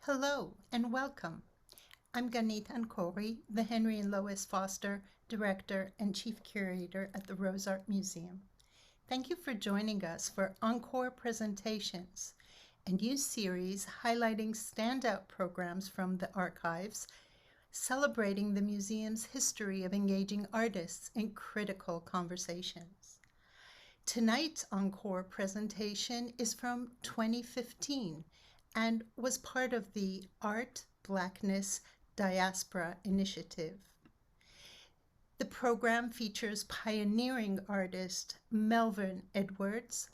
Hello and welcome. I'm Ganit Ankori, the Henry and Lois Foster Director and Chief Curator at the Rose Art Museum. Thank you for joining us for Encore Presentations, a new series highlighting standout programs from the archives, celebrating the museum's history of engaging artists in critical conversations. Tonight's Encore presentation is from 2015 and was part of the Art, Blackness, Diaspora initiative. The program features pioneering artist Melvin Edwards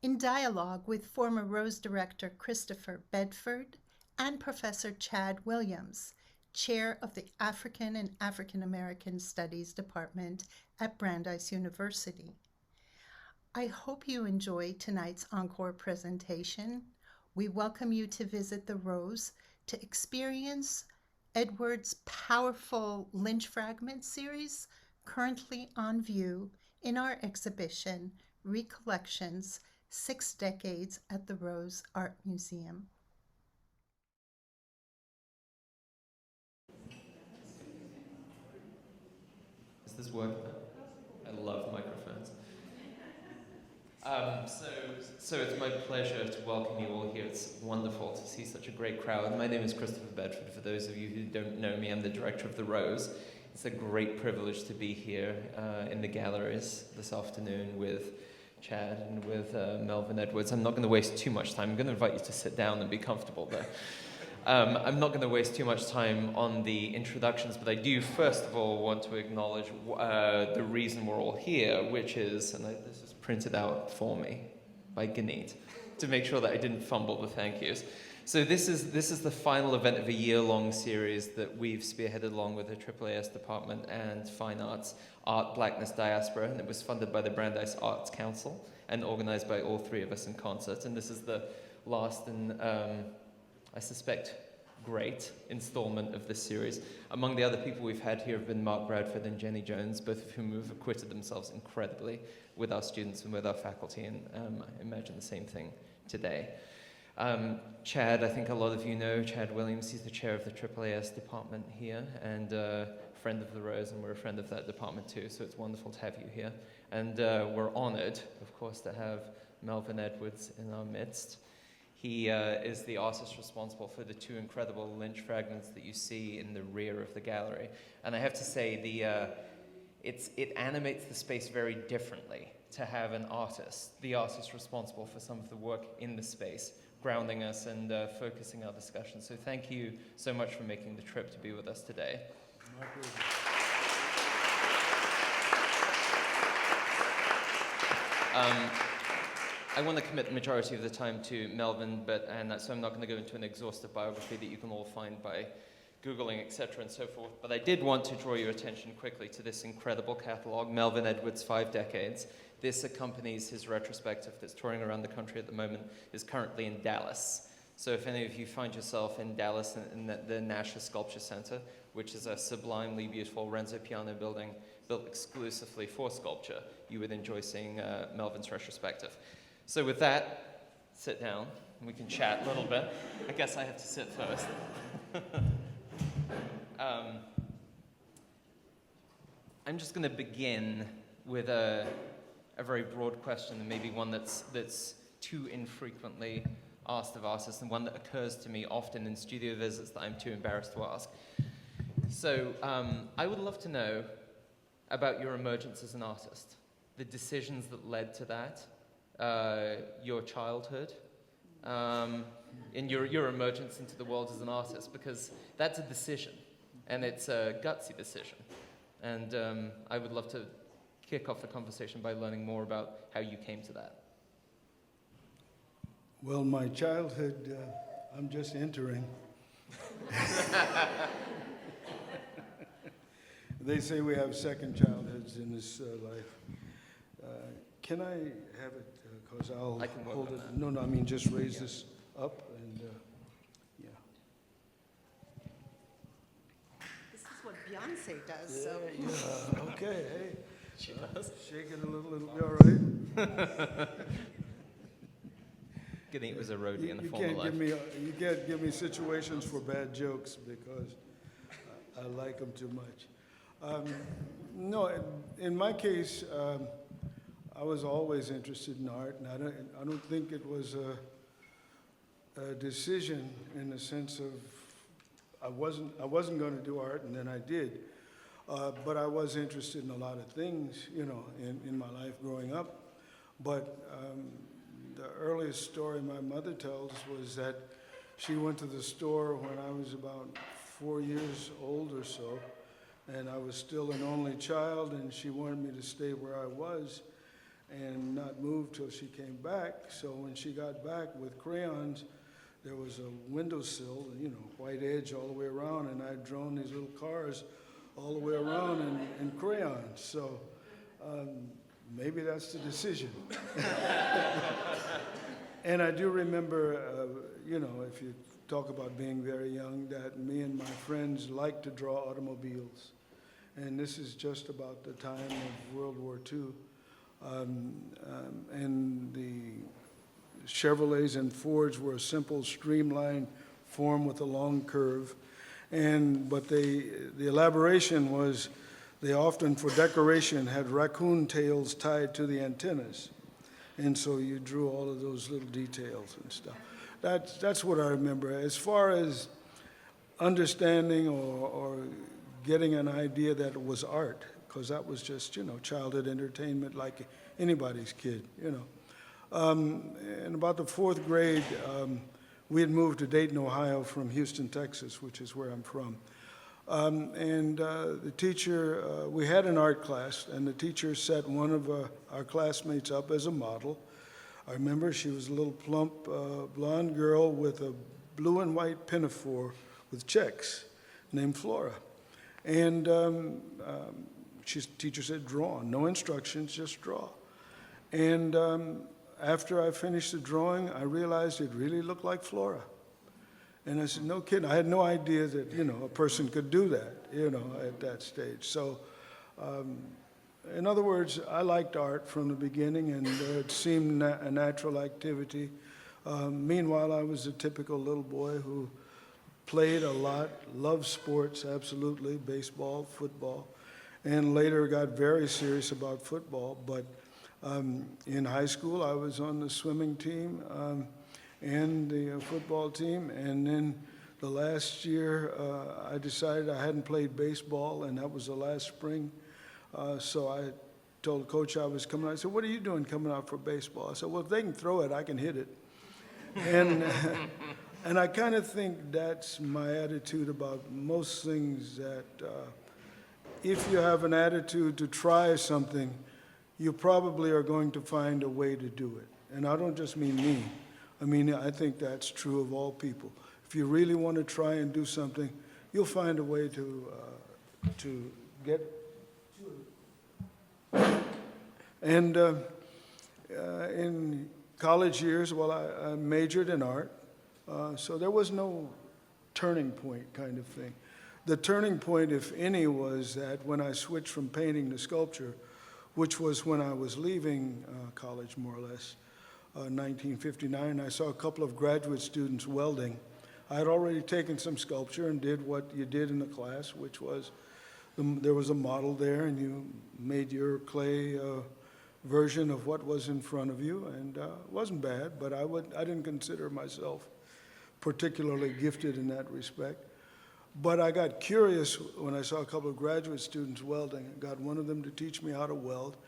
in dialogue with former Rose director Christopher Bedford and Professor Chad Williams, chair of the African and African American Studies Department at Brandeis University. I hope you enjoy tonight's Encore presentation. We welcome you to visit the Rose to experience Edwards' powerful Lynch Fragments series, currently on view in our exhibition, Recollections, 6 Decades at the Rose Art Museum. Is this working? I love microphones. So it's my pleasure to welcome you all here. It's wonderful to see such a great crowd. My name is Christopher Bedford. For those of you who don't know me, I'm the director of the Rose. It's a great privilege to be here in the galleries this afternoon with Chad and with Melvin Edwards. I'm not going to waste too much time. I'm going to invite you to sit down and be comfortable there. I'm not going to waste too much time on the introductions, but I do first of all want to acknowledge the reason we're all here, which is, and this is printed out for me by Ganit, to make sure that I didn't fumble the thank yous. So this is the final event of a year-long series that we've spearheaded along with the AAAS Department and Fine Arts, Art, Blackness, Diaspora, and it was funded by the Brandeis Arts Council and organized by all three of us in concert. And this is the last and, I suspect, great installment of this series. Among the other people we've had here have been Mark Bradford and Jenny Jones, both of whom have acquitted themselves incredibly with our students and with our faculty, and I imagine the same thing today. Chad, I think a lot of you know, Chad Williams, he's the chair of the AAAS department here, and a friend of the Rose, and we're a friend of that department too, so it's wonderful to have you here. And we're honored, of course, to have Melvin Edwards in our midst. He is the artist responsible for the 2 incredible Lynch fragments that you see in the rear of the gallery. And I have to say, it animates the space very differently to have an artist, the artist responsible for some of the work in the space, grounding us and focusing our discussion. So thank you so much for making the trip to be with us today. My pleasure. I want to commit the majority of the time to Melvin, so I'm not going to go into an exhaustive biography that you can all find by Googling, etc. and so forth. But I did want to draw your attention quickly to this incredible catalog, Melvin Edwards' 5 Decades. This accompanies his retrospective that's touring around the country at the moment, is currently in Dallas. So if any of you find yourself in Dallas in the Nasher Sculpture Center, which is a sublimely beautiful Renzo Piano building built exclusively for sculpture, you would enjoy seeing Melvin's retrospective. So with that, sit down, and we can chat a little bit. I guess I have to sit first. I'm just going to begin with a very broad question, and maybe one that's too infrequently asked of artists, and one that occurs to me often in studio visits that I'm too embarrassed to ask. So I would love to know about your emergence as an artist, the decisions that led to that, your childhood, in your emergence into the world as an artist, because that's a decision, and it's a gutsy decision. And I would love to kick off the conversation by learning more about how you came to that. Well, my childhood, I'm just entering. They say we have second childhoods in this life. Can I have it? Because I'll hold it. No, I mean just raise this up and yeah. This is what Beyonce does. So. Yeah. Okay. Hey. She does. Shake it a little. You all right? Good thing it was a roadie in the You former can't life. you can't give me situations for bad jokes because I like them too much. No, in my case, I was always interested in art, and I don't think it was a decision in the sense of I wasn't going to do art, and then I did. But I was interested in a lot of things, in my life growing up. But the earliest story my mother tells was that she went to the store when I was about 4 years old or so, and I was still an only child, and she wanted me to stay where I was and not move till she came back. So when she got back with crayons, there was a windowsill, white edge all the way around, and I'd drawn these little cars all the way around in crayons. So maybe that's the decision. And I do remember, if you talk about being very young, that me and my friends liked to draw automobiles. And this is just about the time of World War II. And the Chevrolets and Fords were a simple streamlined form with a long curve. But the elaboration was they often, for decoration, had raccoon tails tied to the antennas. And so you drew all of those little details and stuff. That's what I remember. As far as understanding or getting an idea that it was art, because that was just, childhood entertainment like anybody's kid, In about the fourth grade, we had moved to Dayton, Ohio from Houston, Texas, which is where I'm from. The teacher, we had an art class, and the teacher set one of our classmates up as a model. I remember she was a little plump blonde girl with a blue and white pinafore with checks named Flora. And teacher said, draw. No instructions, just draw. And after I finished the drawing, I realized it really looked like Flora. And I said, no kidding. I had no idea that, a person could do that, at that stage. So, in other words, I liked art from the beginning, and it seemed a natural activity. Meanwhile, I was a typical little boy who played a lot, loved sports, absolutely, baseball, football, and later got very serious about football. But in high school, I was on the swimming team and the football team, and then the last year, I decided I hadn't played baseball, and that was the last spring. So I told Coach I was coming out. I said, what are you doing coming out for baseball? I said, well, if they can throw it, I can hit it. And I kind of think that's my attitude about most things, that if you have an attitude to try something, you probably are going to find a way to do it. And I don't just mean me. I think that's true of all people. If you really want to try and do something, you'll find a way to get to it. And in college years, I majored in art, so there was no turning point kind of thing. The turning point, if any, was that when I switched from painting to sculpture, which was when I was leaving college, more or less, 1959, I saw a couple of graduate students welding. I had already taken some sculpture and did what you did in the class, which was there was a model there, and you made your clay version of what was in front of you, and it wasn't bad, but I didn't consider myself particularly gifted in that respect. But I got curious when I saw a couple of graduate students welding. I got one of them to teach me how to weld,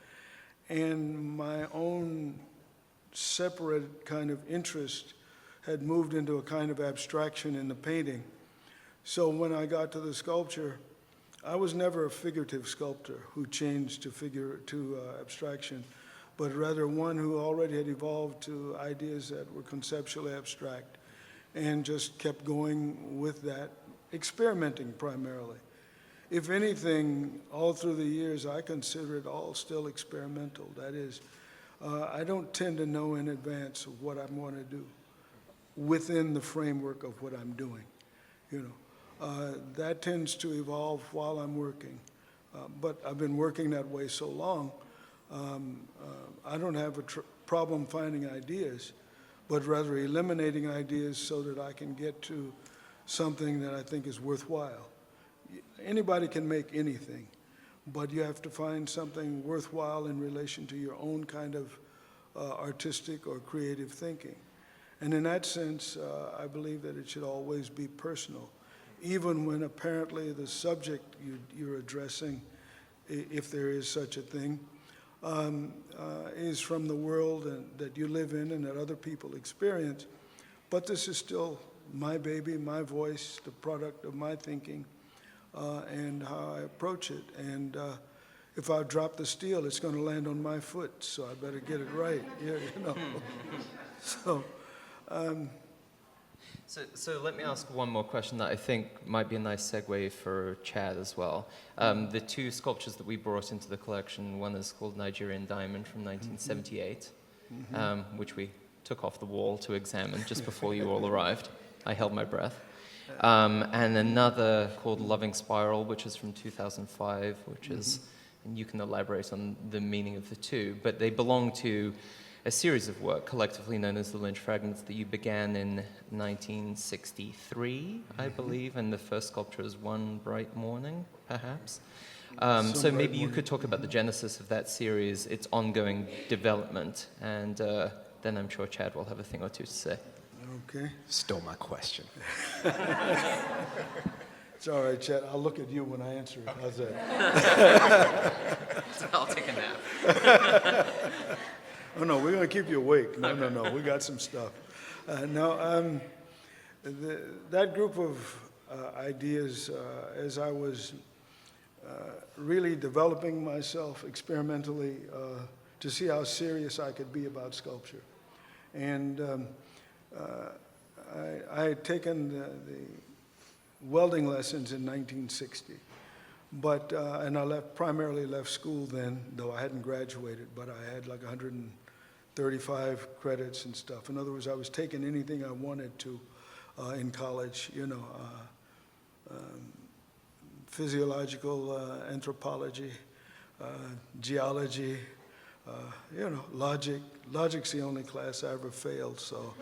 and my own separate kind of interest had moved into a kind of abstraction in the painting. So when I got to the sculpture, I was never a figurative sculptor who changed to abstraction, but rather one who already had evolved to ideas that were conceptually abstract and just kept going with that, experimenting primarily. If anything, all through the years, I consider it all still experimental. That is, I don't tend to know in advance of what I want to do within the framework of what I'm doing. That tends to evolve while I'm working. But I've been working that way so long, I don't have a problem finding ideas, but rather eliminating ideas so that I can get to something that I think is worthwhile. Anybody can make anything, but you have to find something worthwhile in relation to your own kind of artistic or creative thinking. And in that sense, I believe that it should always be personal, even when apparently the subject you're addressing, if there is such a thing, is from the world that you live in and that other people experience. But this is still my baby, my voice, the product of my thinking, and how I approach it. And if I drop the steel, it's going to land on my foot, so I better get it right. Yeah, you know. So let me ask one more question that I think might be a nice segue for Chad as well. The two sculptures that we brought into the collection, one is called Nigerian Diamond from 1978, which we took off the wall to examine just before you all arrived. I held my breath. And another called Loving Spiral, which is from 2005, which is, and you can elaborate on the meaning of the two, but they belong to a series of work collectively known as the Lynch Fragments that you began in 1963, I believe, and the first sculpture is One Bright Morning, perhaps. So maybe you could talk about the genesis of that series, its ongoing development, and then I'm sure Chad will have a thing or two to say. Okay. Stole my question. It's all right, Chad. I'll look at you when I answer it. How's that? I'll take a nap. Oh, no, we're going to keep you awake. No, we got some stuff. That group of ideas, as I was really developing myself experimentally to see how serious I could be about sculpture. And I had taken the welding lessons in 1960. But, and I primarily left school then, though I hadn't graduated, but I had like 135 credits and stuff. In other words, I was taking anything I wanted to in college, you know, physiological anthropology, geology, you know, logic. Logic's the only class I ever failed, so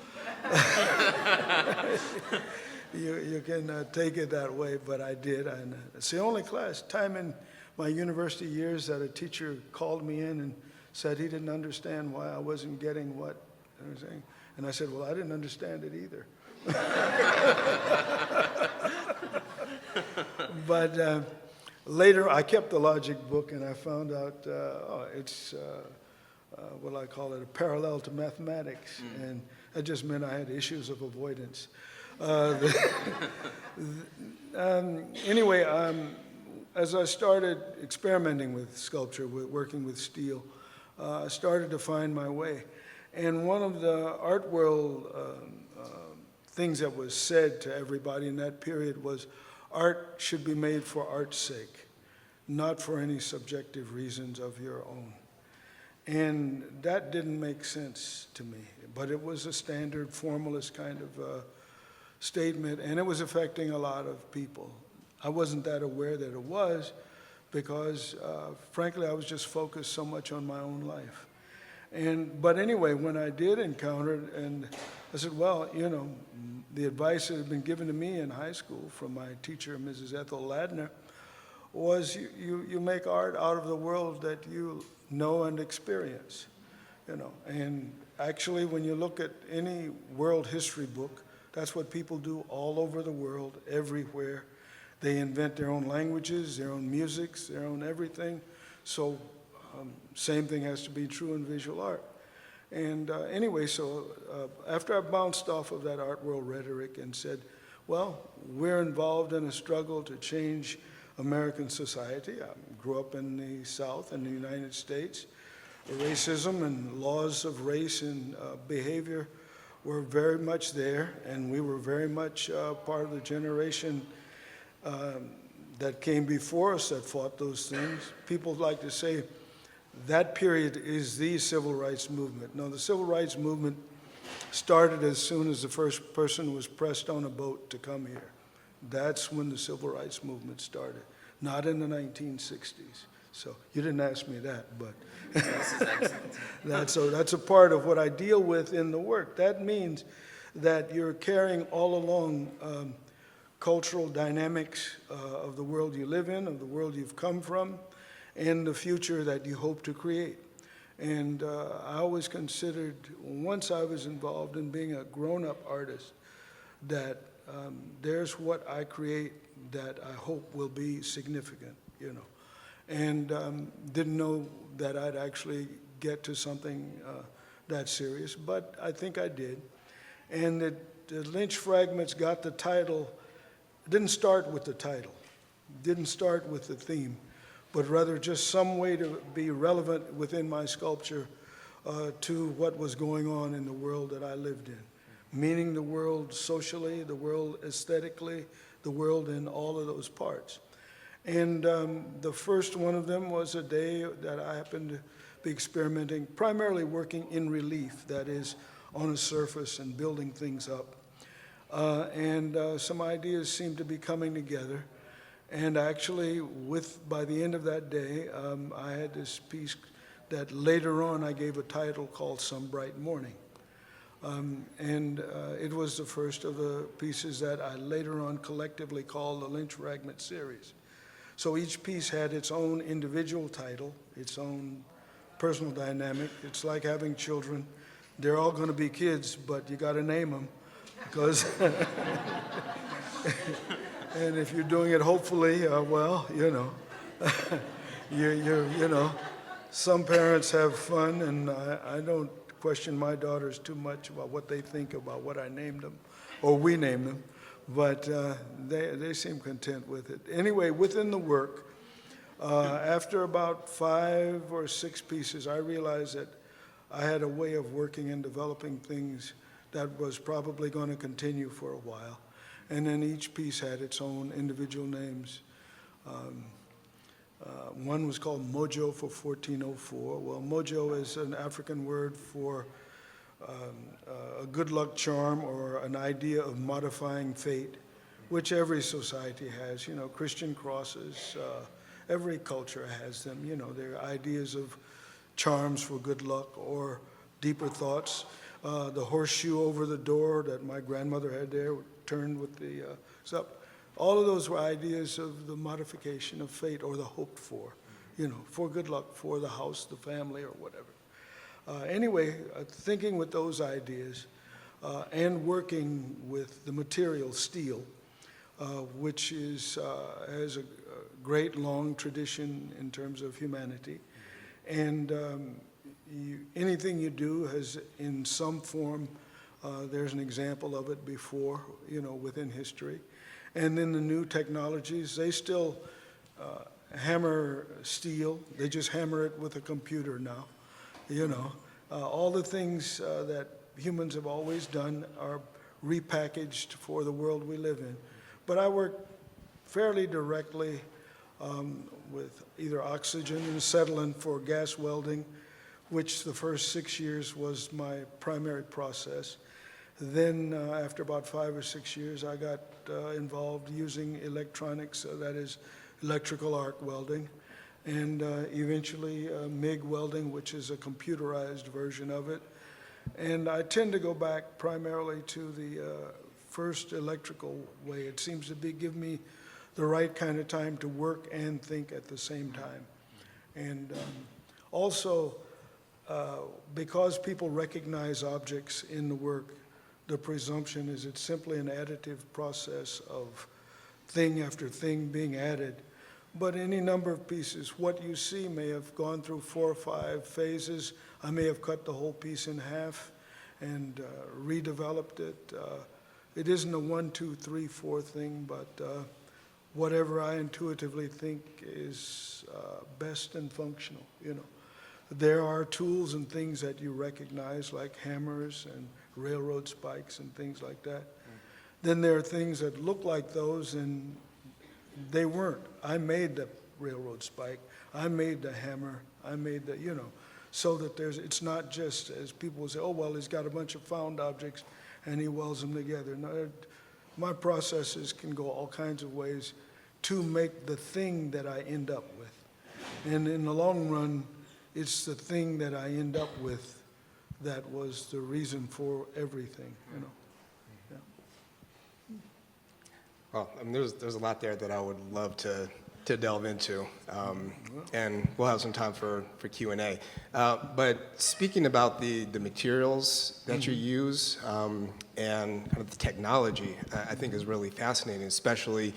you can take it that way, but I did. And it's the only time in my university years that a teacher called me in and said he didn't understand why I wasn't getting what I was saying. And I said, well, I didn't understand it either. But later, I kept the logic book, and I found out it's what I call it, a parallel to mathematics, and that just meant I had issues of avoidance. Anyway, as I started experimenting with sculpture, working with steel, I started to find my way. And one of the art world things that was said to everybody in that period was art should be made for art's sake, not for any subjective reasons of your own. And that didn't make sense to me, but it was a standard formalist kind of statement, and it was affecting a lot of people. I wasn't that aware that it was because, frankly, I was just focused so much on my own life. But anyway, when I did encounter it, and I said, well, you know, the advice that had been given to me in high school from my teacher, Mrs. Ethel Ladner, was you make art out of the world that you know and experience, you know. And actually, when you look at any world history book, that's what people do all over the world, everywhere. They invent their own languages, their own musics, their own everything. So same thing has to be true in visual art. And anyway, so after I bounced off of that art world rhetoric and said, well, we're involved in a struggle to change American society. I grew up in the South in the United States. Racism and laws of race and behavior were very much there, and we were very much part of the generation that came before us that fought those things. People like to say that period is the civil rights movement. No, the civil rights movement started as soon as the first person was pressed on a boat to come here. That's when the civil rights movement started, not in the 1960s. So you didn't ask me that, but This is excellent. that's a part of what I deal with in the work. That means that you're carrying all along cultural dynamics of the world you live in, of the world you've come from, and the future that you hope to create. And I always considered, once I was involved in being a grown-up artist, that there's what I create that I hope will be significant, you know. And didn't know that I'd actually get to something that serious, but I think I did. And the Lynch Fragments got the title, didn't start with the title, didn't start with the theme, but rather just some way to be relevant within my sculpture to what was going on in the world that I lived in, meaning the world socially, the world aesthetically, the world in all of those parts. And the first one of them was a day that I happened to be experimenting, primarily working in relief, that is, on a surface and building things up. And some ideas seemed to be coming together. And actually, by the end of that day, I had this piece that later on I gave a title called Some Bright Morning. It was the first of the pieces that I later on collectively called the Lynch Fragments series. So each piece had its own individual title, its own personal dynamic. It's like having children. They're all going to be kids, but you got to name them, because and if you're doing it hopefully, well, you know, you know, some parents have fun, and I don't question my daughters too much about what they think about what I named them, or we named them, but they seem content with it. Anyway, within the work, after about 5 or 6 pieces, I realized that I had a way of working and developing things that was probably going to continue for a while. And then each piece had its own individual names. One was called Mojo for 1404. Well, Mojo is an African word for a good luck charm or an idea of modifying fate, which every society has. You know, Christian crosses, every culture has them. You know, they're ideas of charms for good luck or deeper thoughts. The horseshoe over the door that my grandmother had there turned with the up. All of those were ideas of the modification of fate or the hoped for, you know, for good luck, for the house, the family, or whatever. Anyway, thinking with those ideas and working with the material steel, which has a great long tradition in terms of humanity. And anything you do has, in some form, there's an example of it before, you know, within history. And then the new technologies, they still hammer steel. They just hammer it with a computer now, you know. All the things that humans have always done are repackaged for the world we live in. But I work fairly directly with either oxygen and acetylene for gas welding, which the first 6 years was my primary process. Then after about 5 or 6 years, I got involved using electronics, that is electrical arc welding, and eventually MIG welding, which is a computerized version of it. And I tend to go back primarily to the first electrical way. It seems to give me the right kind of time to work and think at the same time. And also, because people recognize objects in the work, the presumption is it's simply an additive process of thing after thing being added. But any number of pieces, what you see may have gone through 4 or 5 phases. I may have cut the whole piece in half and redeveloped it. It isn't a 1, 2, 3, 4 thing, but whatever I intuitively think is best and functional, you know. There are tools and things that you recognize, like hammers and railroad spikes and things like that. Then there are things that look like those, and they weren't. I made the railroad spike. I made the hammer. I made the, you know, so that it's not just, as people will say, oh, well, he's got a bunch of found objects and he welds them together. No, my processes can go all kinds of ways to make the thing that I end up with. And in the long run, it's the thing that I end up with that was the reason for everything, you know. Yeah. Well, I mean, there's a lot there that I would love to delve into, and we'll have some time for Q&A. But speaking about the materials that you use and kind of the technology, I think is really fascinating, especially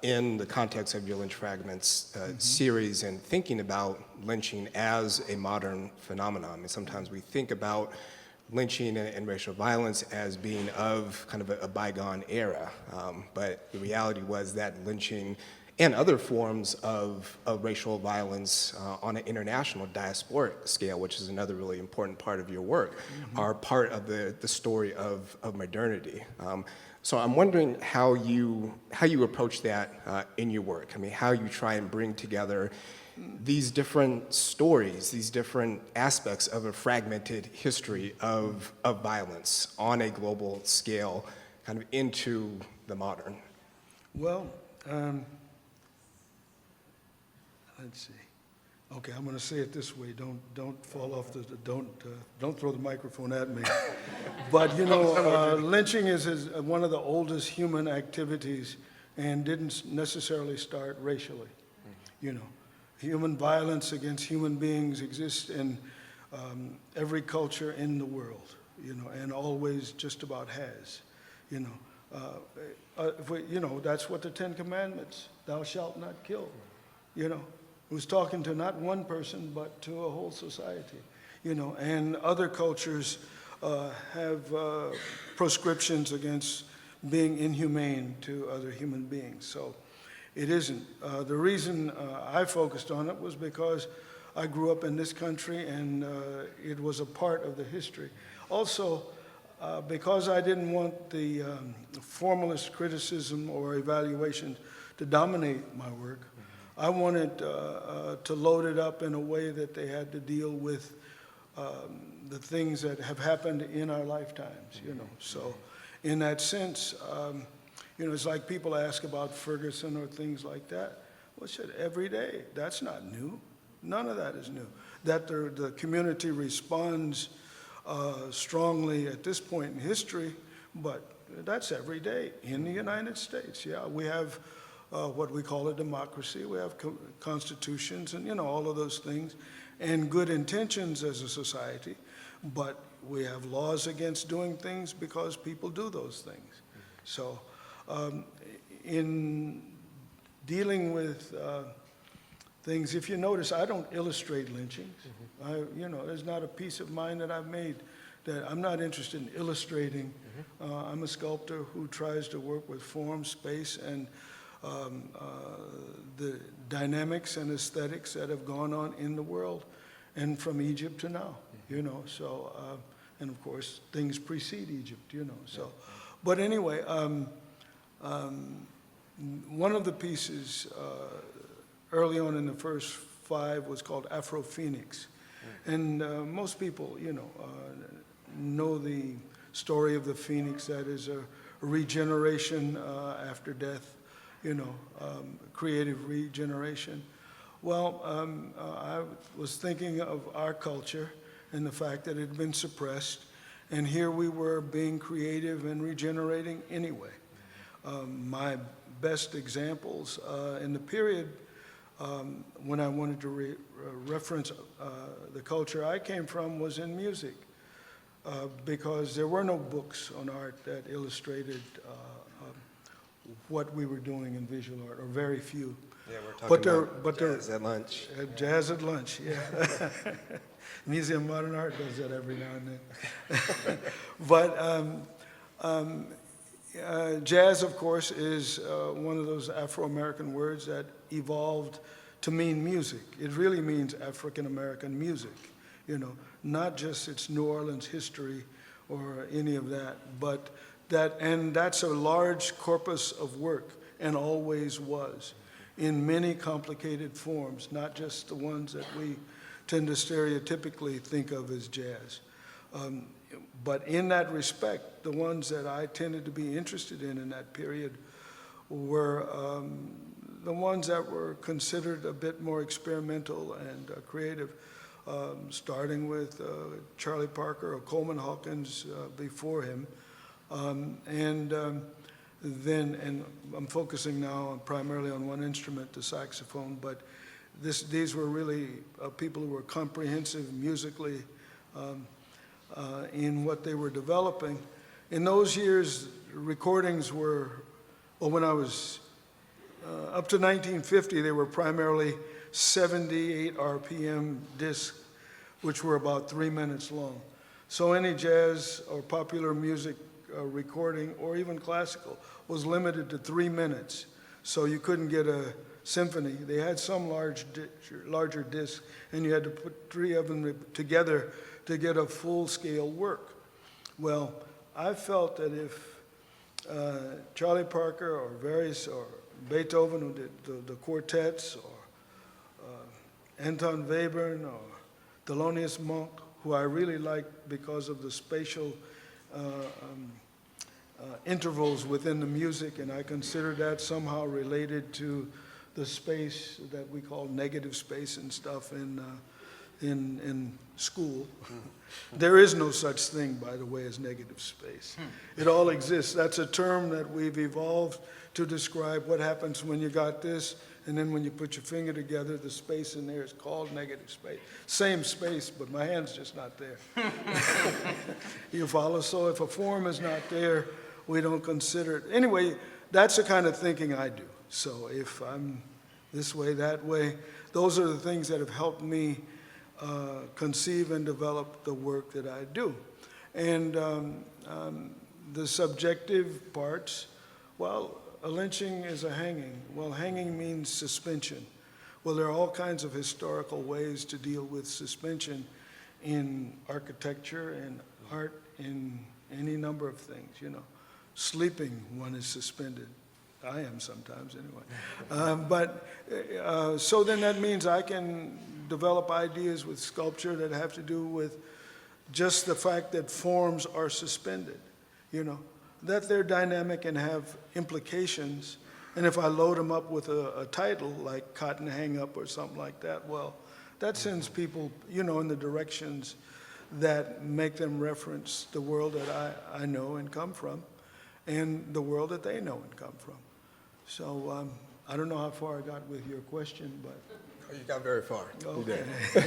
in the context of your Lynch Fragments series and thinking about lynching as a modern phenomenon. I mean, sometimes we think about lynching and racial violence as being of kind of a bygone era, but the reality was that lynching and other forms of racial violence on an international diasporic scale, which is another really important part of your work, are part of the story of modernity. So I'm wondering how you approach that in your work. I mean, how you try and bring together these different stories, these different aspects of a fragmented history of violence on a global scale, kind of into the modern. Well, let's see. Okay, I'm going to say it this way. Don't fall off the. Don't throw the microphone at me. But you know, lynching is one of the oldest human activities, and didn't necessarily start racially. You know, human violence against human beings exists in every culture in the world. You know, and always just about has. You know, that's what the Ten Commandments: "Thou shalt not kill." You know. Who's talking to not one person, but to a whole society, you know, and other cultures have proscriptions against being inhumane to other human beings. So it isn't. The reason I focused on it was because I grew up in this country and it was a part of the history. Also, because I didn't want the formalist criticism or evaluation to dominate my work, I wanted to load it up in a way that they had to deal with the things that have happened in our lifetimes, you know. So in that sense, you know, it's like people ask about Ferguson or things like that. Well, shit, every day, that's not new. None of that is new. That the community responds strongly at this point in history, but that's every day in the United States. Yeah, we have what we call a democracy. We have constitutions and, you know, all of those things, and good intentions as a society, but we have laws against doing things because people do those things. So in dealing with things, if you notice, I don't illustrate lynchings. You know, there's not a piece of mine that I've made that I'm not interested in illustrating. I'm a sculptor who tries to work with form, space, and the dynamics and aesthetics that have gone on in the world, and from Egypt to now, you know. So, and of course, things precede Egypt, you know. So, but anyway, one of the pieces early on in the first 5 was called Afro Phoenix, and most people, you know the story of the phoenix, that is a regeneration after death. You know, creative regeneration. Well, I was thinking of our culture and the fact that it had been suppressed, and here we were being creative and regenerating anyway. My best examples in the period when I wanted to reference the culture I came from was in music, because there were no books on art that illustrated what we were doing in visual art, or very few. Yeah, we're talking about jazz at lunch. Jazz at lunch, yeah. Museum of Modern Art does that every now and then. But jazz, of course, is one of those Afro-American words that evolved to mean music. It really means African-American music, you know, not just its New Orleans history or any of that, but and that's a large corpus of work, and always was, in many complicated forms, not just the ones that we tend to stereotypically think of as jazz. But in that respect, the ones that I tended to be interested in that period were the ones that were considered a bit more experimental and creative, starting with Charlie Parker or Coleman Hawkins before him. Then I'm focusing now primarily on one instrument, the saxophone, but these were really people who were comprehensive musically in what they were developing. In those years, recordings were, well, when I was up to 1950, they were primarily 78 RPM discs, which were about 3 minutes long. So any jazz or popular music recording, or even classical, was limited to 3 minutes. So you couldn't get a symphony. They had some larger discs, and you had to put 3 of them together to get a full-scale work. Well, I felt that if Charlie Parker or Beethoven, who did the quartets, or Anton Webern or Thelonious Monk, who I really liked because of the spatial intervals within the music, and I consider that somehow related to the space that we call negative space and stuff in school. There is no such thing, by the way, as negative space. It all exists. That's a term that we've evolved to describe what happens when you got this, and then when you put your finger together, the space in there is called negative space. Same space, but my hand's just not there. You follow? So if a form is not there, we don't consider it. Anyway, that's the kind of thinking I do. So if I'm this way, that way, those are the things that have helped me conceive and develop the work that I do. And the subjective parts, well, a lynching is a hanging. Well, hanging means suspension. Well, there are all kinds of historical ways to deal with suspension in architecture and art, in any number of things, you know. Sleeping, one is suspended. I am sometimes, anyway. So then that means I can develop ideas with sculpture that have to do with just the fact that forms are suspended, you know, that they're dynamic and have implications. And if I load them up with a title like Cotton Hang Up or something like that, well, that sends people, you know, in the directions that make them reference the world that I know and come from, and the world that they know and come from. So I don't know how far I got with your question, but. Oh, you got very far. Okay. You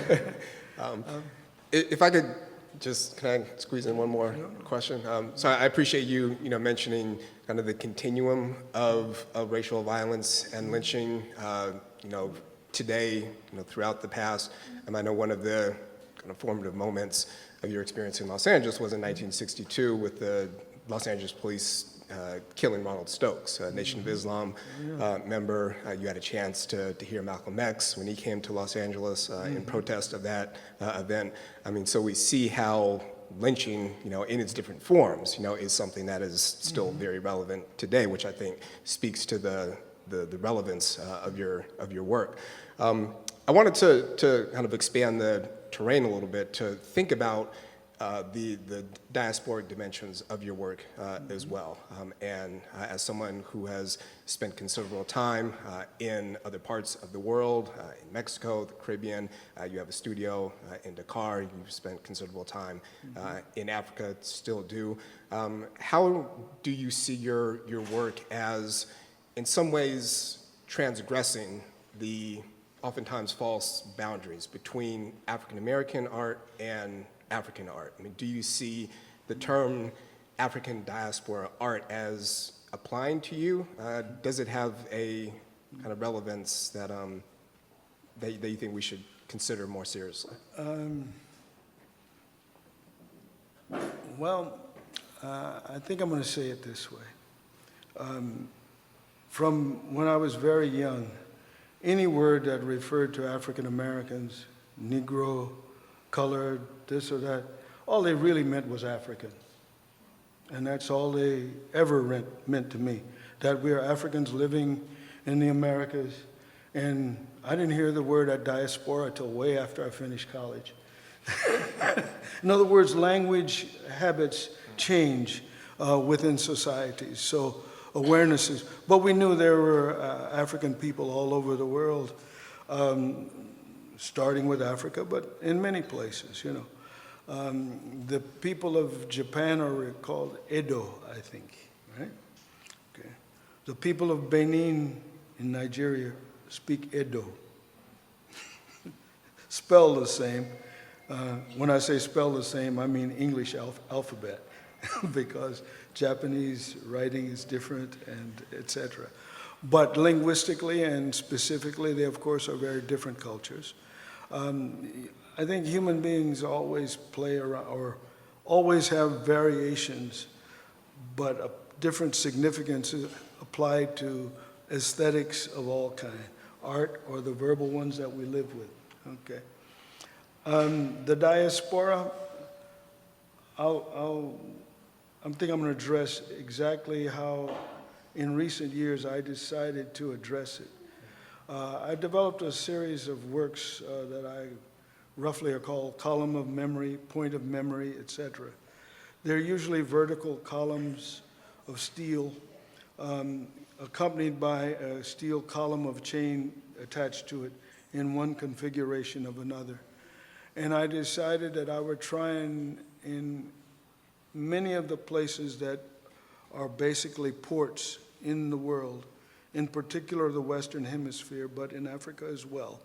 did. If I could just, can I squeeze in one more question? So I appreciate you mentioning kind of the continuum of racial violence and lynching, today, throughout the past. I know one of the kind of formative moments of your experience in Los Angeles was in 1962 with the Los Angeles police killing Ronald Stokes, a Nation of Islam member. You had a chance to hear Malcolm X when he came to Los Angeles in protest of that event. So we see how lynching, in its different forms, is something that is still very relevant today, which I think speaks to the relevance of your work. I wanted to kind of expand the terrain a little bit to think about the diasporic dimensions of your work as well. And as someone who has spent considerable time in other parts of the world, in Mexico, the Caribbean, you have a studio in Dakar, you've spent considerable time in Africa, still do. How do you see your work as, in some ways, transgressing the oftentimes false boundaries between African American art and African art? Do you see the term African diaspora art as applying to you? Does it have a kind of relevance that you think we should consider more seriously? I think I'm going to say it this way. From when I was very young, any word that referred to African Americans, Negro, colored, this or that, all they really meant was African. And that's all they ever meant to me, that we are Africans living in the Americas. And I didn't hear the word diaspora till way after I finished college. In other words, language habits change within societies. So awarenesses. But we knew there were African people all over the world, starting with Africa, but in many places, you know. The people of Japan are called Edo, I think, right? Okay. The people of Benin in Nigeria speak Edo. Spell the same. When I say spell the same, I mean English alphabet, because Japanese writing is different, and etc. But linguistically and specifically, they of course are very different cultures. I think human beings always play around, or always have variations, but a different significance is applied to aesthetics of all kind, art or the verbal ones that we live with. Okay. The Diaspora, I think I'm going to address exactly how, in recent years, I decided to address it. I developed a series of works that I roughly are called column of memory, point of memory, etc. They're usually vertical columns of steel, accompanied by a steel column of chain attached to it in one configuration of another. And I decided that I would try and, in many of the places that are basically ports in the world, in particular the Western Hemisphere, but in Africa as well,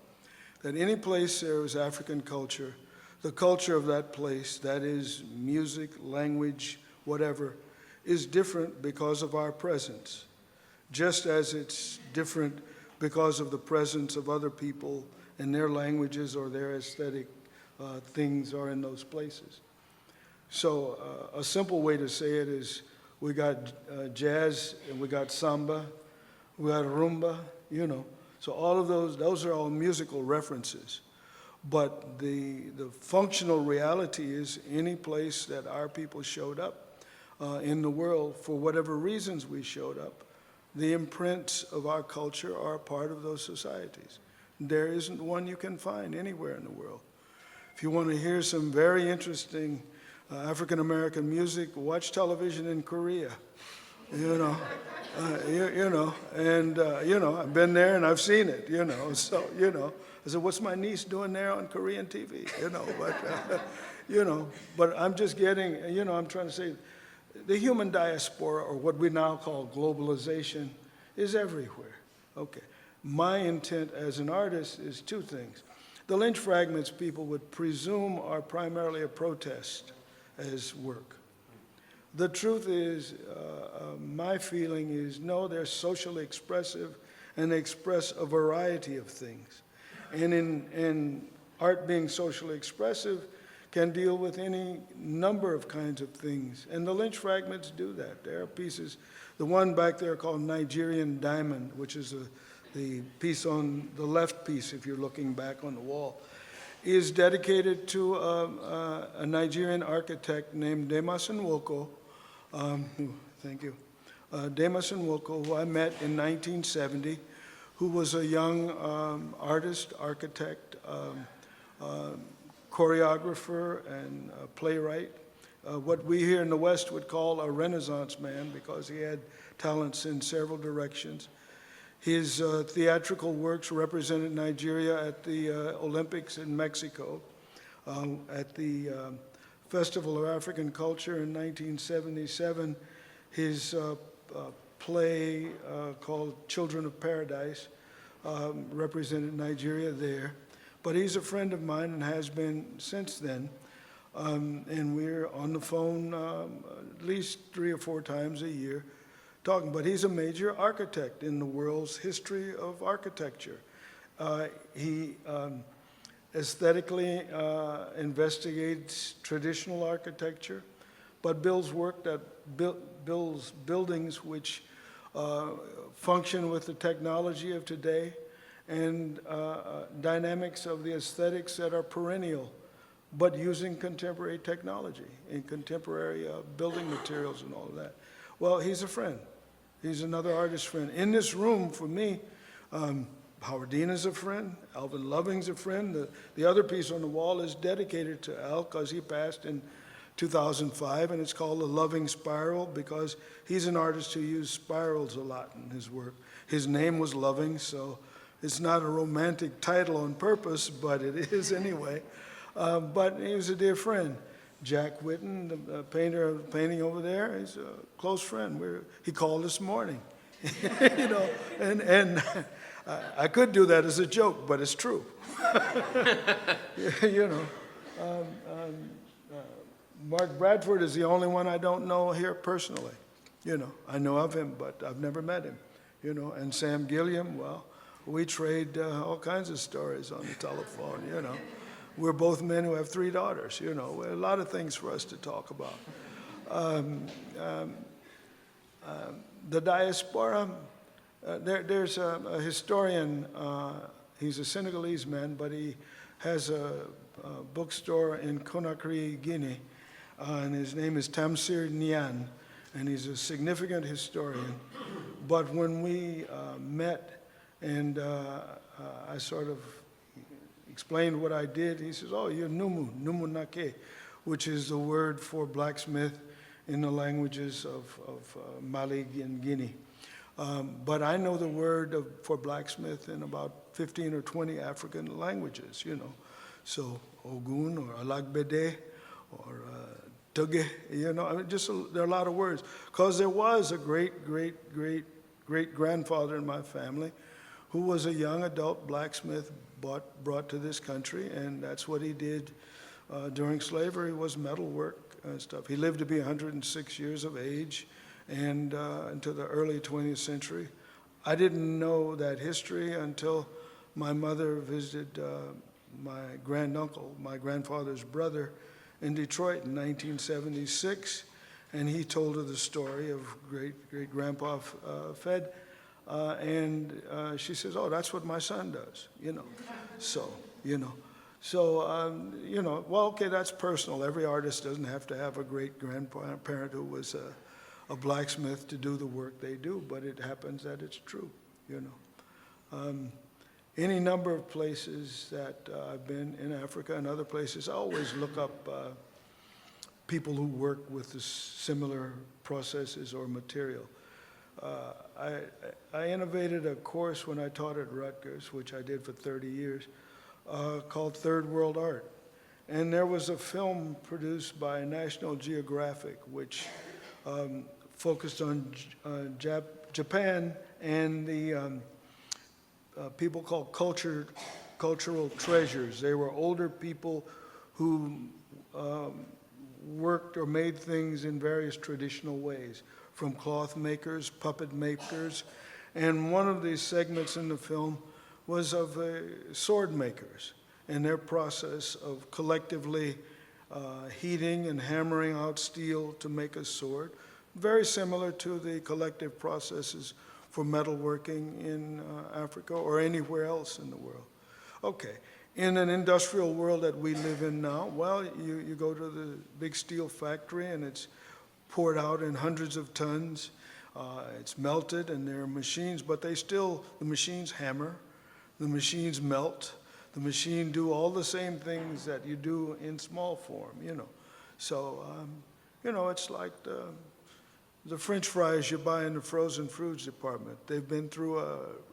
that any place there is African culture, the culture of that place, that is music, language, whatever, is different because of our presence, just as it's different because of the presence of other people and their languages or their aesthetic things are in those places. So a simple way to say it is we got jazz and we got samba, we got rumba, you know. So all of those are all musical references. But the functional reality is any place that our people showed up in the world, for whatever reasons we showed up, the imprints of our culture are a part of those societies. There isn't one you can find anywhere in the world. If you want to hear some very interesting African-American music, watch television in Korea, you know. I've been there and I've seen it, you know. So, you know, I said, what's my niece doing there on Korean TV? You know, but, but I'm just getting, I'm trying to say, the human diaspora, or what we now call globalization, is everywhere. Okay. My intent as an artist is two things. The Lynch Fragments people would presume are primarily a protest as work. The truth is, my feeling is, no, they're socially expressive and they express a variety of things. And in art being socially expressive can deal with any number of kinds of things. And the Lynch Fragments do that. There are pieces, the one back there called Nigerian Diamond, which is the piece on the left piece, if you're looking back on the wall, is dedicated to a Nigerian architect named Demas Nwoko. Thank you. Demas Nwoko, who I met in 1970, who was a young artist, architect, choreographer, and playwright. What we here in the West would call a Renaissance man, because he had talents in several directions. His theatrical works represented Nigeria at the Olympics in Mexico, at the Festival of African Culture in 1977. His play called Children of Paradise represented Nigeria there. But he's a friend of mine and has been since then. And we're on the phone at least 3 or 4 times a year talking. But he's a major architect in the world's history of architecture. He aesthetically investigates traditional architecture, but builds work that builds buildings which function with the technology of today and dynamics of the aesthetics that are perennial, but using contemporary technology and contemporary building materials and all of that. Well, he's a friend. He's another artist friend. In this room, for me, Howard Dean is a friend. Alvin Loving's a friend. The other piece on the wall is dedicated to Al because he passed in 2005, and it's called The Loving Spiral because he's an artist who used spirals a lot in his work. His name was Loving, so it's not a romantic title on purpose, but it is anyway. But he was a dear friend. Jack Whitten, the painter of the painting over there, he's a close friend. He called this morning, you know, and I could do that as a joke, but it's true. You know, Mark Bradford is the only one I don't know here personally. You know, I know of him, but I've never met him. You know, and Sam Gilliam, well, we trade all kinds of stories on the telephone, you know. We're both men who have 3 daughters, you know. A lot of things for us to talk about. The Diaspora, there's a historian, he's a Senegalese man, but he has a bookstore in Conakry, Guinea, and his name is Tamsir Niane, and he's a significant historian. But when we met and I sort of explained what I did, he says, oh, you're Numu Nake, which is the word for blacksmith in the languages of Mali and Guinea. But I know the word for blacksmith in about 15 or 20 African languages, you know. So Ogun or Alagbede or Tuge, you know, I mean, there are a lot of words. Because there was a great-grandfather in my family who was a young adult blacksmith brought to this country, and that's what he did during slavery, was metal work and stuff. He lived to be 106 years of age and into the early 20th century. I didn't know that history until my mother visited my granduncle, my grandfather's brother, in Detroit in 1976, and he told her the story of great-grandpa Fed, and she says, oh, that's what my son does, you know. So, you know. So, you know, well, okay, that's personal. Every artist doesn't have to have a great-grandparent who was a blacksmith to do the work they do, but it happens that it's true, you know. Any number of places that I've been in Africa and other places, I always look up people who work with the similar processes or material. I innovated a course when I taught at Rutgers, which I did for 30 years, called Third World Art. And there was a film produced by National Geographic, which focused on Japan and the people called cultural treasures. They were older people who worked or made things in various traditional ways, from cloth makers, puppet makers, and one of these segments in the film was of sword makers and their process of collectively heating and hammering out steel to make a sword, very similar to the collective processes for metalworking in Africa or anywhere else in the world. Okay, in an industrial world that we live in now, well, you go to the big steel factory and it's poured out in hundreds of tons. It's melted and there are machines, but the machines hammer, the machines melt, the machine do all the same things that you do in small form, you know. So, you know, it's like the French fries you buy in the frozen foods department. They've been through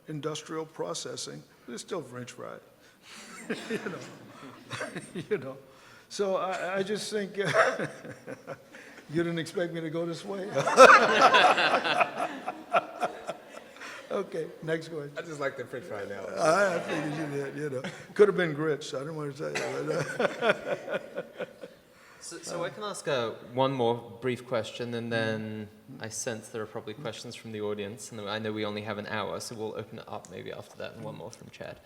industrial processing, but it's still French fries, you know. You know. So I just think, you didn't expect me to go this way? Okay, next question. I just like the French fry now. I figured you did, you know. Could have been grits, I didn't want to tell you. But, So I can ask one more brief question, and then I sense there are probably questions from the audience, and I know we only have an hour, so we'll open it up maybe after that, and one more from Chad.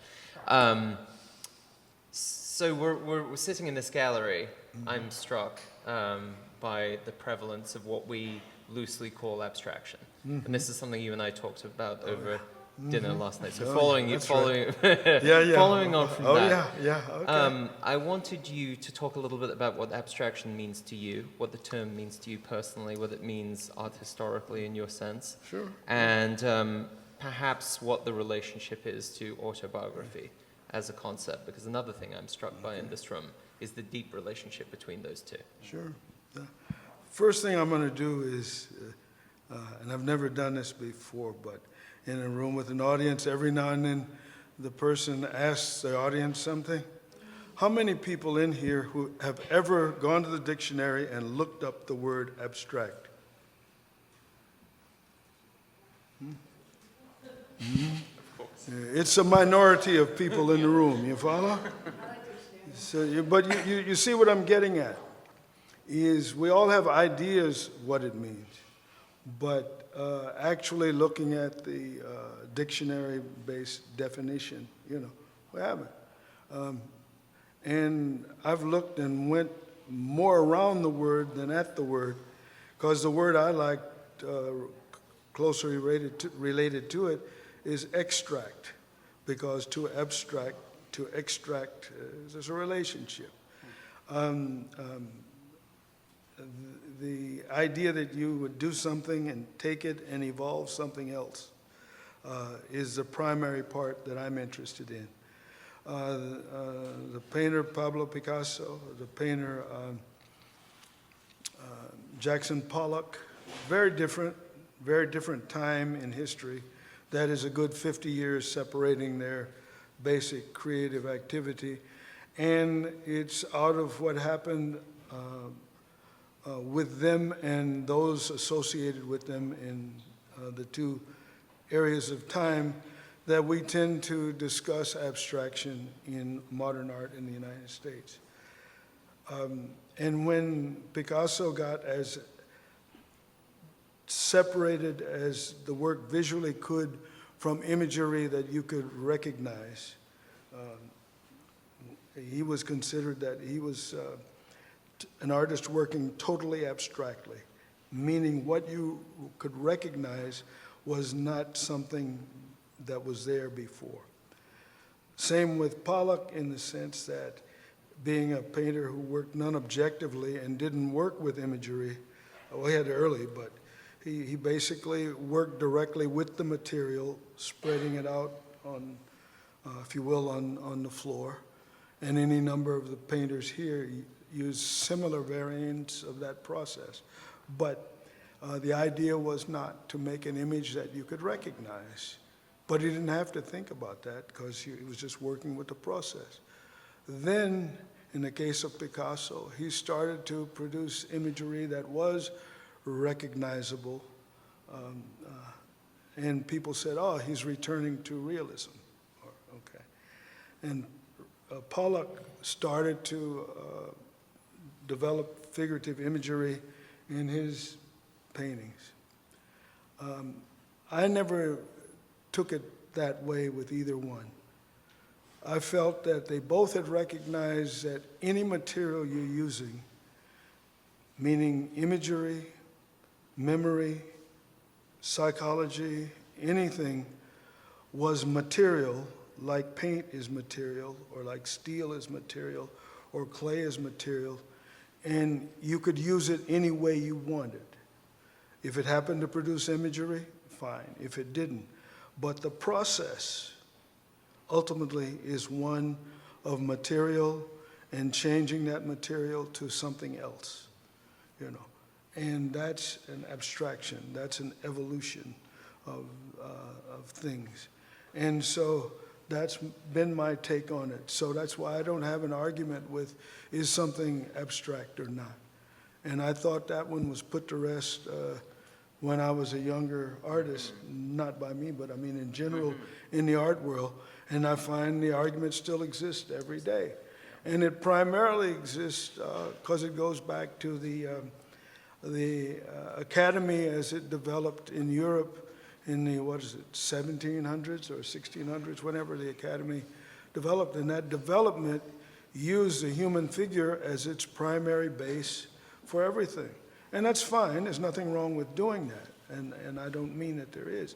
So we're sitting in this gallery. I'm struck by the prevalence of what we loosely call abstraction. And this is something you and I talked about over dinner last night. So following on from that. Okay. I wanted you to talk a little bit about what abstraction means to you, what the term means to you personally, what it means art historically in your sense. Sure. And perhaps what the relationship is to autobiography as a concept, because another thing I'm struck by in this room is the deep relationship between those two. Sure. First thing I'm going to do is, and I've never done this before, but in a room with an audience, every now and then the person asks the audience something. How many people in here who have ever gone to the dictionary and looked up the word abstract? It's a minority of people in the room, you follow? So, but you see what I'm getting at, is we all have ideas what it means, but actually looking at the dictionary-based definition, we haven't. And I've looked and went more around the word than at the word, because the word I liked closely related to it is extract, because to extract, there's a relationship. The idea that you would do something and take it and evolve something else is the primary part that I'm interested in. The painter Pablo Picasso, the painter Jackson Pollock, very different time in history. That is a good 50 years separating their basic creative activity. And it's out of what happened with them and those associated with them in the two areas of time that we tend to discuss abstraction in modern art in the United States. And when Picasso got as separated as the work visually could from imagery that you could recognize, he was considered that he was an artist working totally abstractly, meaning what you could recognize was not something that was there before. Same with Pollock in the sense that being a painter who worked non-objectively and didn't work with imagery, well, he had early, but he basically worked directly with the material, spreading it out on, if you will, on the floor. And any number of the painters here use similar variants of that process. But the idea was not to make an image that you could recognize. But he didn't have to think about that because he was just working with the process. Then, in the case of Picasso, he started to produce imagery that was recognizable. And people said, oh, he's returning to realism. Okay. And Pollock started to develop figurative imagery in his paintings. I never took it that way with either one. I felt that they both had recognized that any material you're using, meaning imagery, memory, psychology, anything, was material, like paint is material, or like steel is material, or clay is material, and you could use it any way you wanted. If it happened to produce imagery, fine. If it didn't. But the process ultimately is one of material and changing that material to something else, And that's an abstraction. That's an evolution of things. And so that's been my take on it. So that's why I don't have an argument with, is something abstract or not? And I thought that one was put to rest when I was a younger artist, not by me, but I mean in general in the art world. And I find the argument still exists every day. And it primarily exists because it goes back to the academy as it developed in Europe in the, 1700s or 1600s, whenever the academy developed. And that development used the human figure as its primary base for everything. And that's fine, there's nothing wrong with doing that, and I don't mean that there is.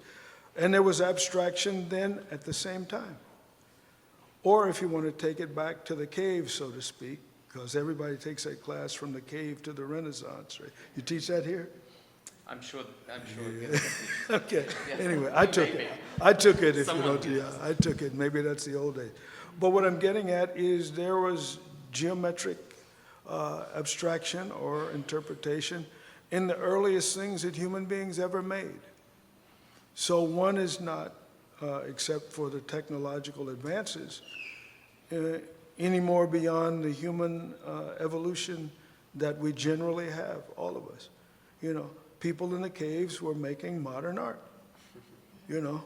And there was abstraction then at the same time. Or if you want to take it back to the cave, so to speak, because everybody takes that class from the cave to the Renaissance, right? You teach that here? I'm sure. Yeah. Okay. Yeah. Anyway, I took it. I took it. If Someone you don't, yeah, I took it. Maybe that's the old days. But what I'm getting at is there was geometric abstraction or interpretation in the earliest things that human beings ever made. So one is not, except for the technological advances, any more beyond the human evolution that we generally have, all of us. You know, people in the caves were making modern art, you know.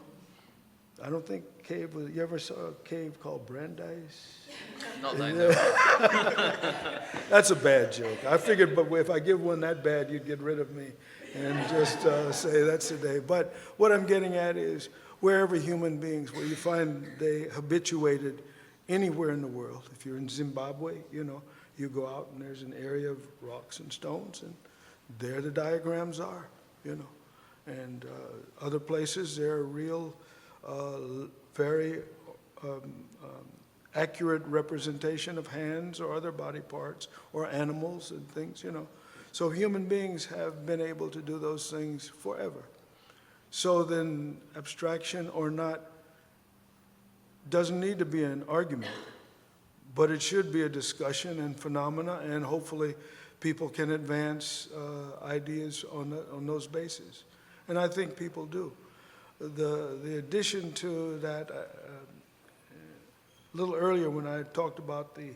I don't think cave was, you ever saw a cave called Brandeis? Not that I know. That's a bad joke. I figured, but if I give one that bad, you'd get rid of me and just say that's today. But what I'm getting at is wherever human beings, where you find they habituated anywhere in the world. If you're in Zimbabwe, you know, you go out and there's an area of rocks and stones, and there the diagrams are, you know. And other places, there are real, very accurate representation of hands or other body parts or animals and things, you know. So human beings have been able to do those things forever. So then abstraction or not doesn't need to be an argument, but it should be a discussion and phenomena, and hopefully people can advance ideas on those bases. And I think people do. The addition to that, a little earlier when I talked about the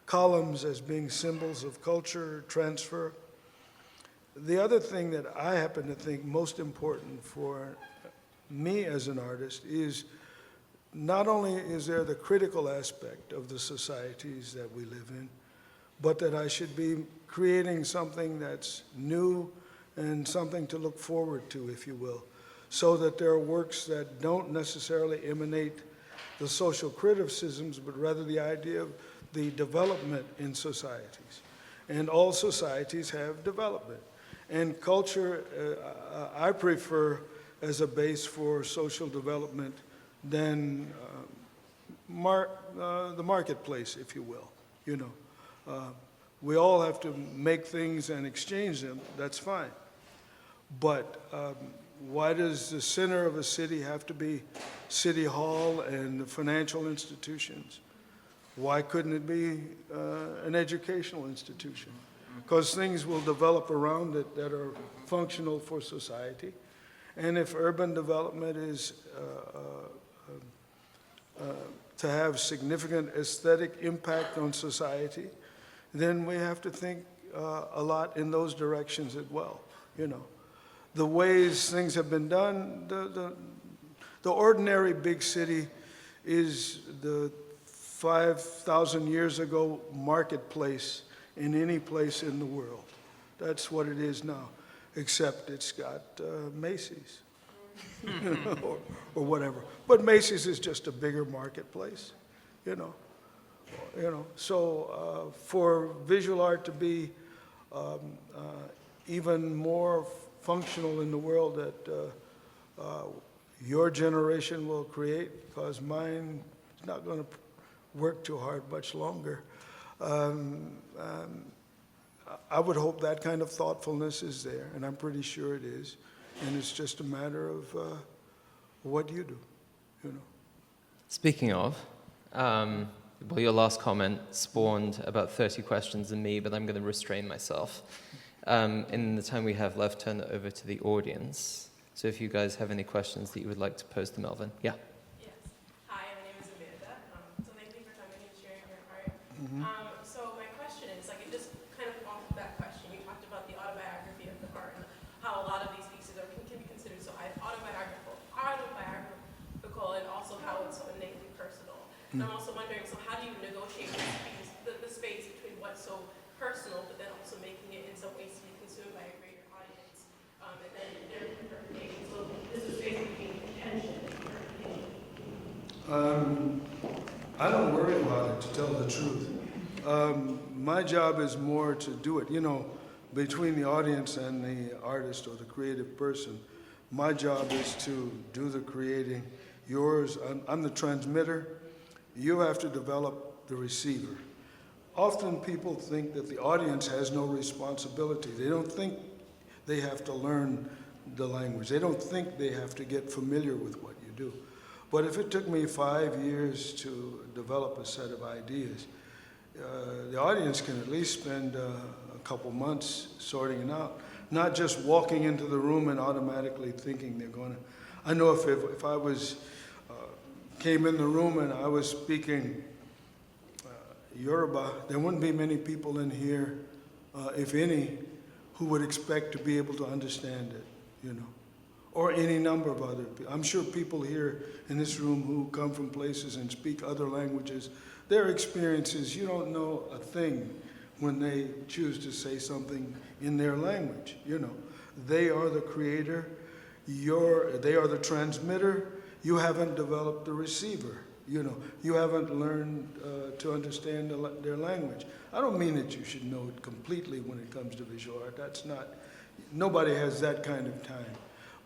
columns as being symbols of culture, transfer, the other thing that I happen to think most important for me as an artist is not only is there the critical aspect of the societies that we live in, but that I should be creating something that's new and something to look forward to, if you will, so that there are works that don't necessarily emanate the social criticisms, but rather the idea of the development in societies. And all societies have development. And culture, I prefer as a base for social development than the marketplace, if you will, you know. We all have to make things and exchange them, that's fine. But why does the center of a city have to be City Hall and the financial institutions? Why couldn't it be an educational institution? Because things will develop around it that are functional for society. And if urban development is to have significant aesthetic impact on society, then we have to think a lot in those directions as well, you know. The ways things have been done, the ordinary big city is the 5,000 years ago marketplace in any place in the world. That's what it is now, except it's got Macy's, you know, or whatever. But Macy's is just a bigger marketplace, you know. So for visual art to be even more functional in the world that your generation will create, because mine is not going to work too hard much longer. I would hope that kind of thoughtfulness is there, and I'm pretty sure it is. And it's just a matter of what you do, you know. Speaking of, well, your last comment spawned about 30 questions in me, but I'm going to restrain myself. In the time we have left, turn it over to the audience. So if you guys have any questions that you would like to pose to Melvin. Yeah. Yes. Hi, my name is Amanda. So thank you for coming and sharing your art. So my question is, like, it just kind of off of that question, you talked about the autobiography of the art and how a lot of these pieces can be considered so autobiographical, and also how it's so innately personal. And I'm also wondering, so how do you negotiate the space between what's so personal, but then also making it in some ways to be consumed by a greater audience, and then their interpretation. So this is basically tension. I don't worry about it, to tell the truth. My job is more to do it. You know, between the audience and the artist or the creative person, my job is to do the creating. Yours, I'm the transmitter. You have to develop the receiver. Often people think that the audience has no responsibility. They don't think they have to learn the language. They don't think they have to get familiar with what you do. But if it took me 5 years to develop a set of ideas, the audience can at least spend a couple months sorting it out, not just walking into the room and automatically thinking they're going to. I know if I was came in the room and I was speaking Yoruba, there wouldn't be many people in here, if any, who would expect to be able to understand it, you know, or any number of other people. I'm sure people here in this room who come from places and speak other languages, their experiences, you don't know a thing when they choose to say something in their language, you know. They are the creator, they are the transmitter, you haven't developed the receiver, you know. You haven't learned to understand their language. I don't mean that you should know it completely when it comes to visual art. That's not, nobody has that kind of time.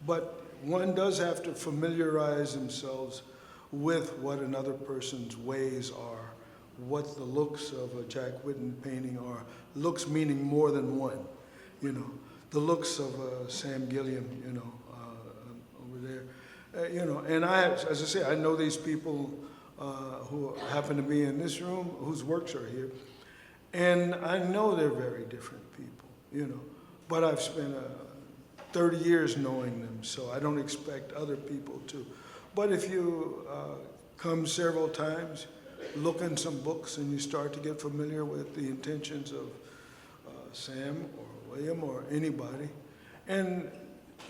But one does have to familiarize themselves with what another person's ways are, what the looks of a Jack Whitten painting are. Looks meaning more than one, you know. The looks of Sam Gilliam, you know, over there. You know, and as I say, I know these people who happen to be in this room, whose works are here, and I know they're very different people, you know, but I've spent 30 years knowing them, so I don't expect other people to. But if you come several times, look in some books, and you start to get familiar with the intentions of Sam or William or anybody, and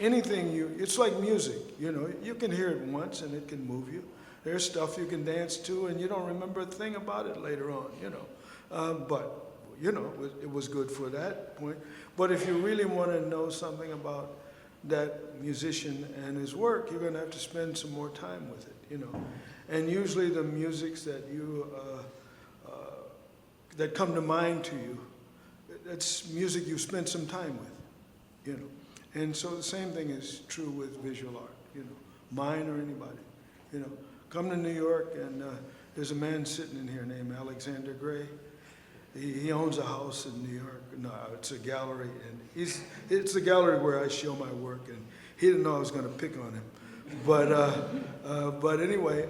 anything it's like music, you know, you can hear it once and it can move you. There's stuff you can dance to and you don't remember a thing about it later on, you know. But, you know, it was good for that point. But if you really want to know something about that musician and his work, you're going to have to spend some more time with it, you know. And usually the musics that that come to mind to you, that's music you spent some time with, you know. And so the same thing is true with visual art, you know, mine or anybody, you know. Come to New York, and there's a man sitting in here named Alexander Gray. He owns a house in New York. No, it's a gallery, and it's a gallery where I show my work, and he didn't know I was going to pick on him. But anyway,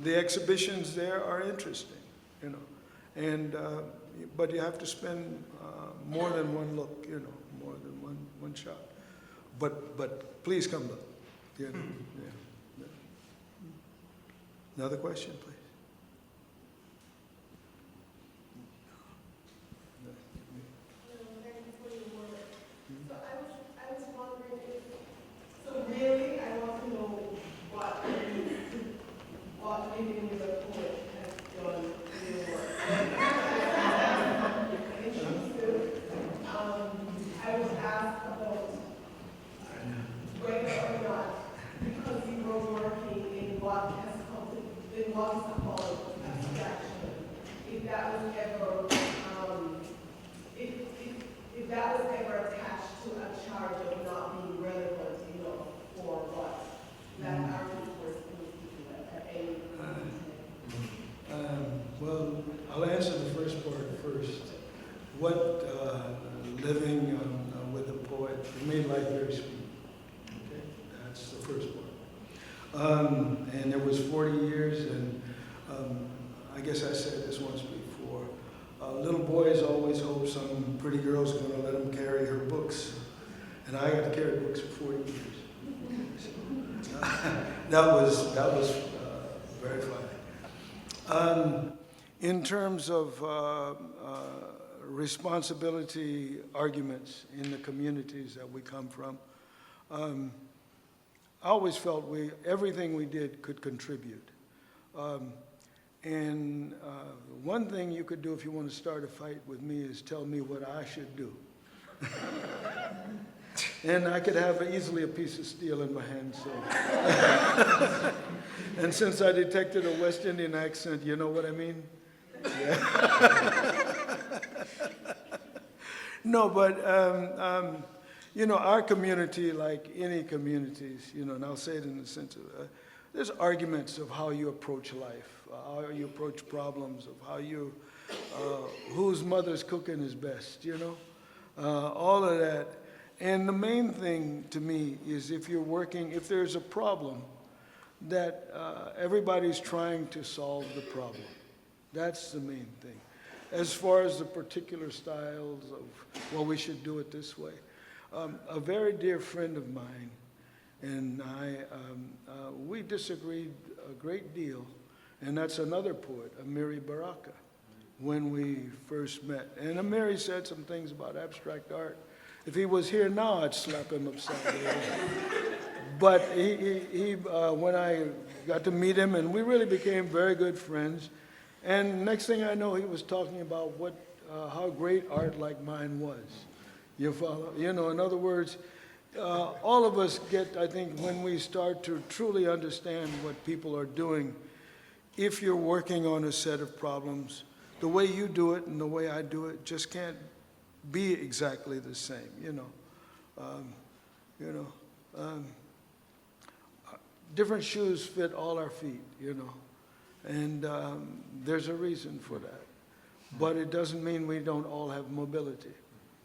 the exhibitions there are interesting, you know. And but you have to spend more than one look, you know, more than one shot. But please come look. You know, yeah. Another question, please. Really, I want to know what living with a poet has done to your work. I was asked about whether or not, because you were working in what has come to, in what is called abstraction, if that was ever, if that was ever attached to a charge of not being relevant enough for what that artist was supposed to do at any point. Well, I'll answer the first part first. What living with a poet, it made life very sweet. Okay, that's the first part. And it was 40 years, and I guess I said this once before. Little boys always hope some pretty girl's going to let them carry her books, and I got to carry books for 40 years. So, that was very funny. In terms of responsibility arguments in the communities that we come from, I always felt everything we did could contribute. And one thing you could do if you want to start a fight with me is tell me what I should do. And I could have easily a piece of steel in my hand, so. And since I detected a West Indian accent, you know what I mean? Yeah. No, but, you know, our community, like any communities, you know, and I'll say it in the sense of, there's arguments of how you approach life, how you approach problems, of how you, whose mother's cooking is best, you know, all of that. And the main thing to me is if you're working, if there's a problem, that everybody's trying to solve the problem. That's the main thing. as far as the particular styles of, well, we should do it this way. A very dear friend of mine and I, we disagreed a great deal, and that's another poet, Amiri Baraka, when we first met. And Amiri said some things about abstract art. If he was here now, I'd slap him upside the head. But when I got to meet him, and we really became very good friends, and next thing I know, he was talking about how great art like mine was. You follow? You know, in other words, all of us get, I think, when we start to truly understand what people are doing, if you're working on a set of problems, the way you do it and the way I do it just can't be exactly the same, you know. Different shoes fit all our feet, you know, and there's a reason for that. But it doesn't mean we don't all have mobility,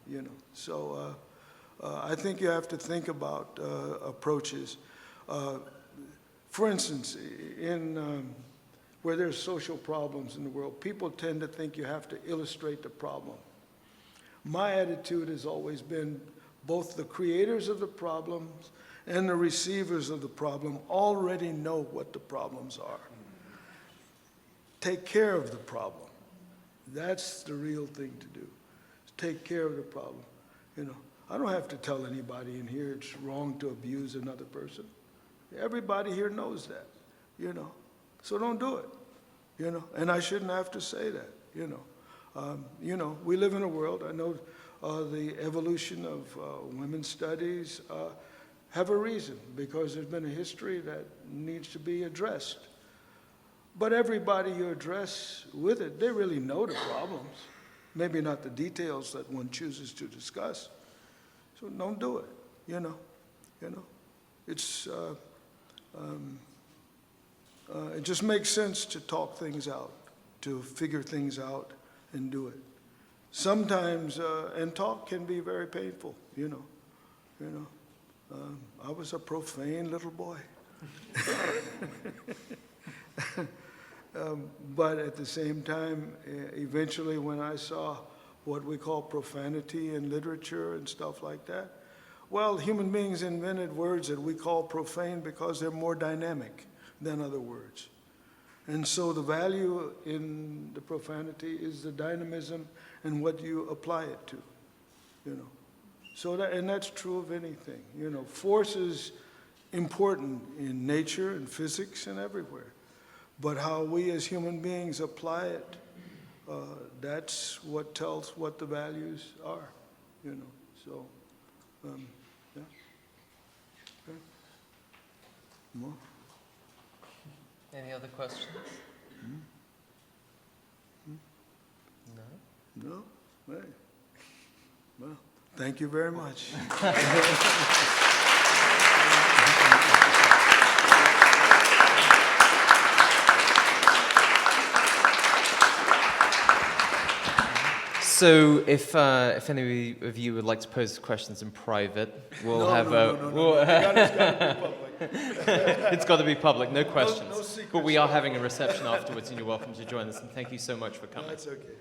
you know. So I think you have to think about approaches. For instance, where there's social problems in the world, people tend to think you have to illustrate the problem. My attitude has always been both the creators of the problems and the receivers of the problem already know what the problems are. Take care of the problem. That's the real thing to do. Take care of the problem. You know, I don't have to tell anybody in here it's wrong to abuse another person. Everybody here knows that, you know. So don't do it, you know. And I shouldn't have to say that, you know. You know, we live in a world, I know the evolution of women's studies have a reason, because there's been a history that needs to be addressed. But everybody you address with it, they really know the problems. Maybe not the details that one chooses to discuss. So don't do it, you know. It's, it just makes sense to talk things out, to figure things out and do it. Sometimes, and talk can be very painful, you know. I was a profane little boy. But at the same time, eventually when I saw what we call profanity in literature and stuff like that, well, human beings invented words that we call profane because they're more dynamic than other words. And so the value in the profanity is the dynamism and what you apply it to, you know. So that, and that's true of anything, you know. Force is important in nature and physics and everywhere. But how we as human beings apply it, that's what tells what the values are, you know. So, yeah. Okay. More? Any other questions? No? No? Hey. Well, thank you very much. So if any of you would like to pose questions in private, we'll have No. It's gotta be public. It's got to be public, no questions. No secrets. But we are having a reception afterwards, and you're welcome to join us. And thank you so much for coming. That's okay.